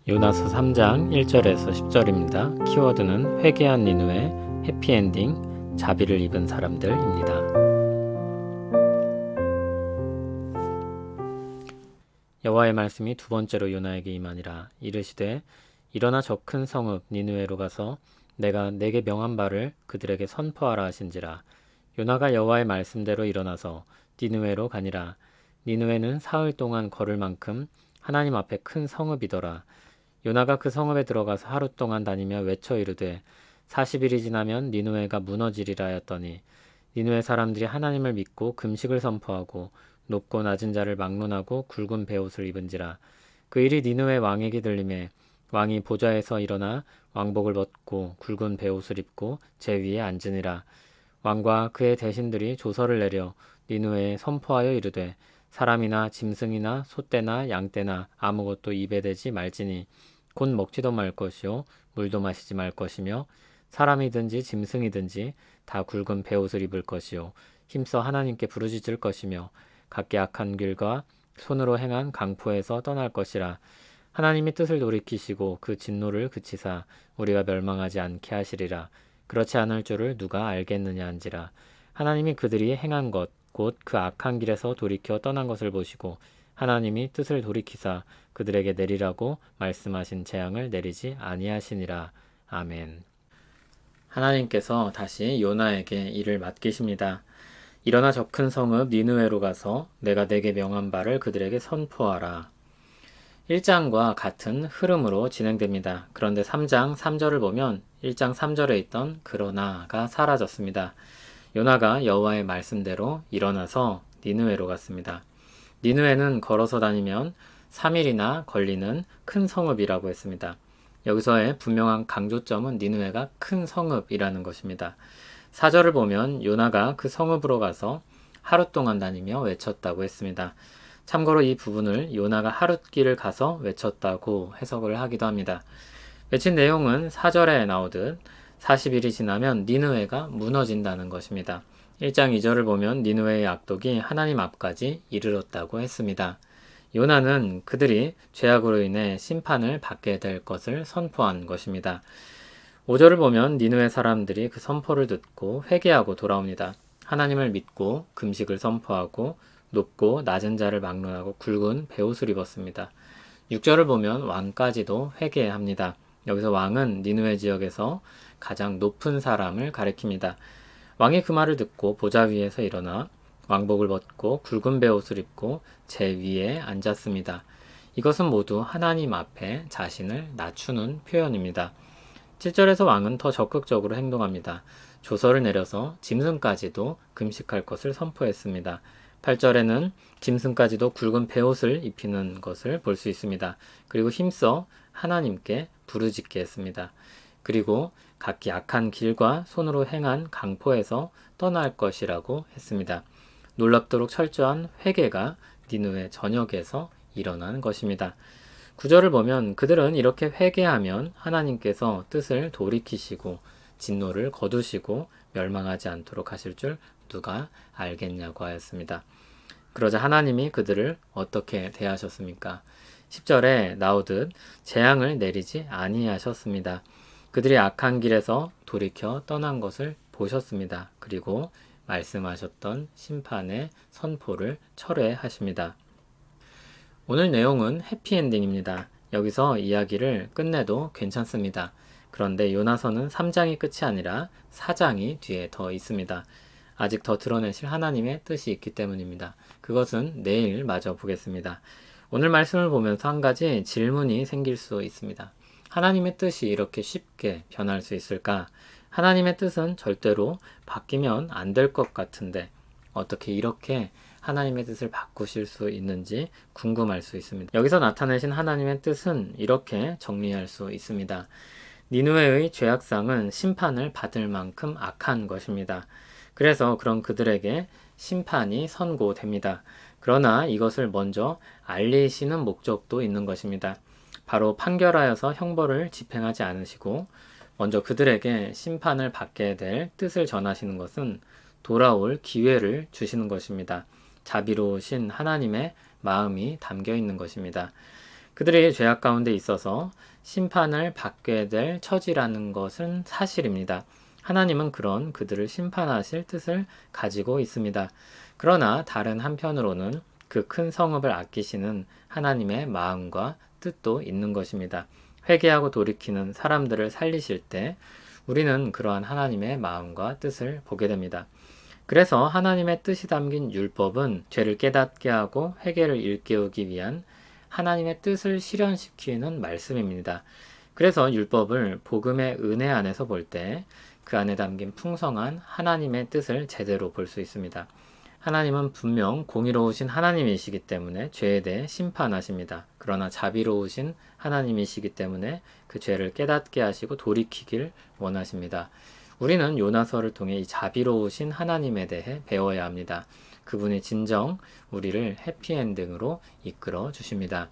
요나서 3장 1절에서 10절입니다. 키워드는 회개한 니느웨, 해피엔딩, 자비를 입은 사람들입니다. 여호와의 말씀이 두 번째로 요나에게 임하니라. 이르시되 일어나 저 큰 성읍 니느웨로 가서 내가 내게 명한 바를 그들에게 선포하라 하신지라. 요나가 여호와의 말씀대로 일어나서 니느웨로 가니라. 니느웨는 사흘 동안 걸을 만큼 하나님 앞에 큰 성읍이더라. 요나가 그 성읍에 들어가서 하루 동안 다니며 외쳐 이르되 40일이 지나면 니느웨가 무너지리라 하였더니 니느웨 사람들이 하나님을 믿고 금식을 선포하고 높고 낮은 자를 막론하고 굵은 베옷을 입은지라. 그 일이 니느웨 왕에게 들림에 왕이 보좌에서 일어나 왕복을 벗고 굵은 베옷을 입고 제 위에 앉으니라. 왕과 그의 대신들이 조서를 내려 니느웨에 선포하여 이르되 사람이나 짐승이나 소떼나 양떼나 아무것도 입에 대지 말지니 곧 먹지도 말 것이요 물도 마시지 말 것이며 사람이든지 짐승이든지 다 굵은 베옷을 입을 것이요 힘써 하나님께 부르짖을 것이며 각기 악한 길과 손으로 행한 강포에서 떠날 것이라. 하나님이 뜻을 돌이키시고 그 진노를 그치사 우리가 멸망하지 않게 하시리라. 그렇지 않을 줄을 누가 알겠느냐 한지라. 하나님이 그들이 행한 것 곧 그 악한 길에서 돌이켜 떠난 것을 보시고 하나님이 뜻을 돌이키사 그들에게 내리라고 말씀하신 재앙을 내리지 아니하시니라. 아멘. 하나님께서 다시 요나에게 일을 맡기십니다. 일어나 저 큰 성읍 니느웨로 가서 내가 내게 명한 바를 그들에게 선포하라. 1장과 같은 흐름으로 진행됩니다. 그런데 3장 3절을 보면 1장 3절에 있던 그러나가 사라졌습니다. 요나가 여호와의 말씀대로 일어나서 니느웨로 갔습니다. 니느웨는 걸어서 다니면 3일이나 걸리는 큰 성읍이라고 했습니다. 여기서의 분명한 강조점은 니느웨가 큰 성읍이라는 것입니다. 4절을 보면 요나가 그 성읍으로 가서 하루 동안 다니며 외쳤다고 했습니다. 참고로 이 부분을 요나가 하룻길을 가서 외쳤다고 해석을 하기도 합니다. 외친 내용은 4절에 나오듯 40일이 지나면 니느웨가 무너진다는 것입니다. 1장 2절을 보면 니느웨의 악독이 하나님 앞까지 이르렀다고 했습니다. 요나는 그들이 죄악으로 인해 심판을 받게 될 것을 선포한 것입니다. 5절을 보면 니느웨 사람들이 그 선포를 듣고 회개하고 돌아옵니다. 하나님을 믿고 금식을 선포하고 높고 낮은 자를 막론하고 굵은 베옷을 입었습니다. 6절을 보면 왕까지도 회개합니다. 여기서 왕은 니느웨 지역에서 가장 높은 사람을 가리킵니다. 왕이 그 말을 듣고 보좌 위에서 일어나 왕복을 벗고 굵은 베옷을 입고 제 위에 앉았습니다. 이것은 모두 하나님 앞에 자신을 낮추는 표현입니다. 7절에서 왕은 더 적극적으로 행동합니다. 조서를 내려서 짐승까지도 금식할 것을 선포했습니다. 8절에는 짐승까지도 굵은 베옷을 입히는 것을 볼 수 있습니다. 그리고 힘써 하나님께 부르짖게 했습니다. 그리고 각기 악한 길과 손으로 행한 강포에서 떠날 것이라고 했습니다. 놀랍도록 철저한 회개가 니느웨 전역에서 일어난 것입니다. 9절을 보면 그들은 이렇게 회개하면 하나님께서 뜻을 돌이키시고 진노를 거두시고 멸망하지 않도록 하실 줄 누가 알겠냐고 하였습니다. 그러자 하나님이 그들을 어떻게 대하셨습니까? 10절에 나오듯 재앙을 내리지 아니하셨습니다. 그들이 악한 길에서 돌이켜 떠난 것을 보셨습니다. 그리고 말씀하셨던 심판의 선포를 철회하십니다. 오늘 내용은 해피엔딩입니다. 여기서 이야기를 끝내도 괜찮습니다. 그런데 요나서는 3장이 끝이 아니라 4장이 뒤에 더 있습니다. 아직 더 드러내실 하나님의 뜻이 있기 때문입니다. 그것은 내일 마저 보겠습니다. 오늘 말씀을 보면서 한 가지 질문이 생길 수 있습니다. 하나님의 뜻이 이렇게 쉽게 변할 수 있을까? 하나님의 뜻은 절대로 바뀌면 안 될 것 같은데 어떻게 이렇게 하나님의 뜻을 바꾸실 수 있는지 궁금할 수 있습니다. 여기서 나타내신 하나님의 뜻은 이렇게 정리할 수 있습니다. 니느웨의 죄악상은 심판을 받을 만큼 악한 것입니다. 그래서 그런 그들에게 심판이 선고됩니다. 그러나 이것을 먼저 알리시는 목적도 있는 것입니다. 바로 판결하여서 형벌을 집행하지 않으시고 먼저 그들에게 심판을 받게 될 뜻을 전하시는 것은 돌아올 기회를 주시는 것입니다. 자비로우신 하나님의 마음이 담겨 있는 것입니다. 그들이 죄악 가운데 있어서 심판을 받게 될 처지라는 것은 사실입니다. 하나님은 그런 그들을 심판하실 뜻을 가지고 있습니다. 그러나 다른 한편으로는 그 큰 성읍을 아끼시는 하나님의 마음과 뜻도 있는 것입니다. 회개하고 돌이키는 사람들을 살리실 때 우리는 그러한 하나님의 마음과 뜻을 보게 됩니다. 그래서 하나님의 뜻이 담긴 율법은 죄를 깨닫게 하고 회개를 일깨우기 위한 하나님의 뜻을 실현시키는 말씀입니다. 그래서 율법을 복음의 은혜 안에서 볼 때 그 안에 담긴 풍성한 하나님의 뜻을 제대로 볼 수 있습니다. 하나님은 분명 공의로우신 하나님이시기 때문에 죄에 대해 심판하십니다. 그러나 자비로우신 하나님이시기 때문에 그 죄를 깨닫게 하시고 돌이키길 원하십니다. 우리는 요나서를 통해 이 자비로우신 하나님에 대해 배워야 합니다. 그분이 진정 우리를 해피엔딩으로 이끌어 주십니다.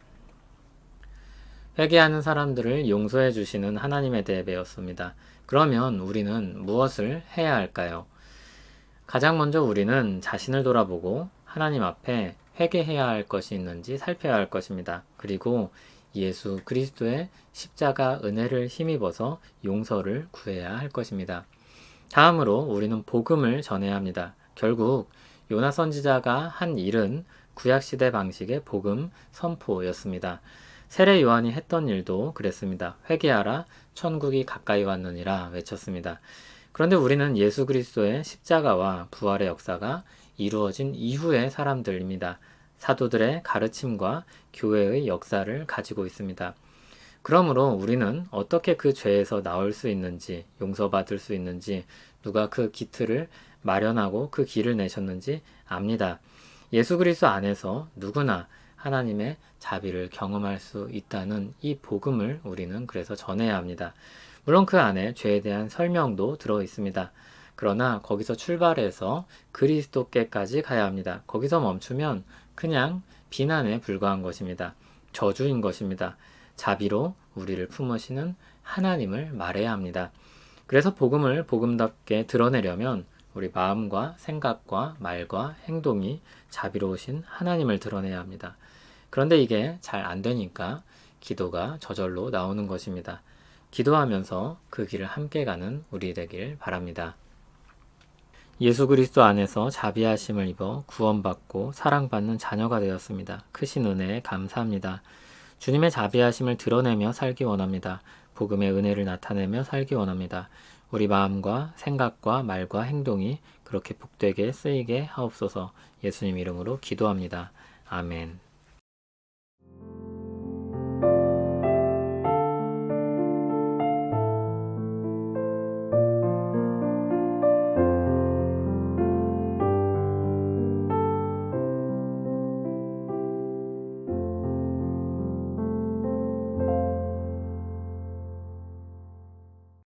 회개하는 사람들을 용서해 주시는 하나님에 대해 배웠습니다. 그러면 우리는 무엇을 해야 할까요? 가장 먼저 우리는 자신을 돌아보고 하나님 앞에 회개해야 할 것이 있는지 살펴야 할 것입니다. 그리고 예수 그리스도의 십자가 은혜를 힘입어서 용서를 구해야 할 것입니다. 다음으로 우리는 복음을 전해야 합니다. 결국 요나 선지자가 한 일은 구약시대 방식의 복음 선포였습니다. 세례 요한이 했던 일도 그랬습니다. 회개하라 천국이 가까이 왔느니라 외쳤습니다. 그런데 우리는 예수 그리스도의 십자가와 부활의 역사가 이루어진 이후의 사람들입니다. 사도들의 가르침과 교회의 역사를 가지고 있습니다. 그러므로 우리는 어떻게 그 죄에서 나올 수 있는지, 용서받을 수 있는지, 누가 그 기틀을 마련하고 그 길을 내셨는지 압니다. 예수 그리스도 안에서 누구나 하나님의 자비를 경험할 수 있다는 이 복음을 우리는 그래서 전해야 합니다. 물론 그 안에 죄에 대한 설명도 들어 있습니다. 그러나 거기서 출발해서 그리스도께까지 가야 합니다. 거기서 멈추면 그냥 비난에 불과한 것입니다. 저주인 것입니다. 자비로 우리를 품으시는 하나님을 말해야 합니다. 그래서 복음을 복음답게 드러내려면 우리 마음과 생각과 말과 행동이 자비로우신 하나님을 드러내야 합니다. 그런데 이게 잘 안 되니까 기도가 저절로 나오는 것입니다. 기도하면서 그 길을 함께 가는 우리 되길 바랍니다. 예수 그리스도 안에서 자비하심을 입어 구원받고 사랑받는 자녀가 되었습니다. 크신 은혜에 감사합니다. 주님의 자비하심을 드러내며 살기 원합니다. 복음의 은혜를 나타내며 살기 원합니다. 우리 마음과 생각과 말과 행동이 그렇게 복되게 쓰이게 하옵소서. 예수님 이름으로 기도합니다. 아멘.